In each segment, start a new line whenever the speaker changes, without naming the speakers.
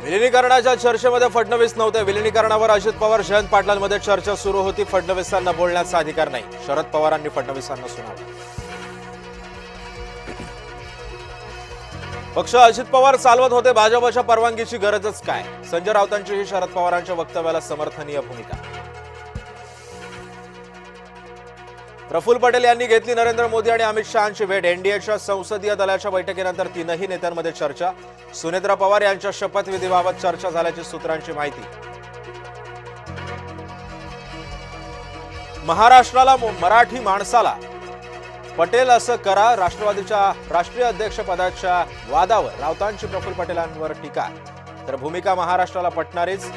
विलिनीकरणाच्या चर्चेमध्ये फडणवीस नव्हते. विलिनीकरणावर अजित पवार जयंत पाटलांमध्ये चर्चा सुरू होती. फडणवीसांना बोलण्याचा अधिकार नाही. शरद पवारांनी फडणवीसांना सुनावलं. पक्ष अजित पवार चालवत होते. भाजपच्या परवानगीची गरजच काय? संजय राऊतांची ही शरद पवारांच्या वक्तव्याला समर्थनीय भूमिका. प्रफुल्ल पटेल यांनी घेतली नरेंद्र मोदी आणि अमित शहांची भेट. एनडीएच्या संसदीय दलाच्या बैठकीनंतर तीनही नेत्यांमध्ये चर्चा. सुनेत्रा पवार यांच्या शपथविधीबाबत चर्चा झाल्याची सूत्रांची माहिती. महाराष्ट्राला मराठी माणसाला पटेल असं करा. राष्ट्रवादीच्या राष्ट्रीय अध्यक्षपदाच्या वादावर राऊतांची प्रफुल्ल पटेलांवर टीका. तर भूमिका महाराष्ट्राला पटणारीच.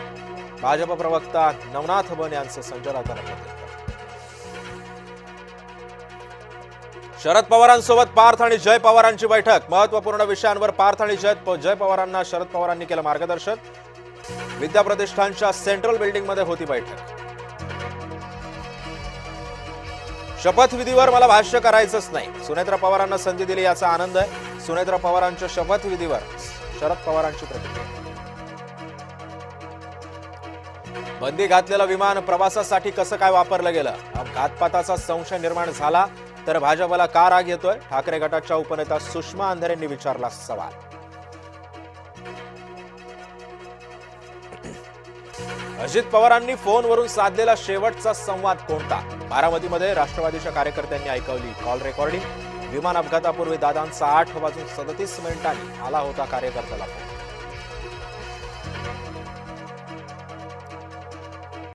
भाजप प्रवक्ता नवनाथ बन यांचं संजय राऊतांना पत्र. शरद पवारांसोबत पार्थ आणि जय पवारांची बैठक. महत्वपूर्ण विषयांवर पार्थ आणि जय पवारांना शरद पवारांनी केलं मार्गदर्शन. विद्या प्रतिष्ठानच्या सेंट्रल बिल्डिंगमध्ये होती बैठक. शपथविधीवर मला भाष्य करायचंच नाही. सुनेत्रा पवारांना संधी दिली याचा आनंद आहे. सुनेत्रा पवारांच्या शपथविधीवर शरद पवारांची प्रतिक्रिया. बंदी घातलेलं विमान प्रवासासाठी कसं काय वापरलं गेलं? घातपाताचा संशय निर्माण झाला तर भाजपला का राग येतोय? ठाकरे गटाच्या उपनेता सुषमा अंधारेंनी विचारला सवाल. अजित पवारांनी फोनवरून साधलेला शेवटचा संवाद कोणता? बारामतीमध्ये राष्ट्रवादीच्या कार्यकर्त्यांनी ऐकवली कॉल रेकॉर्डिंग. विमान अपघातापूर्वी दादांचा 8:37 आला होता कार्यकर्त्याला फोन.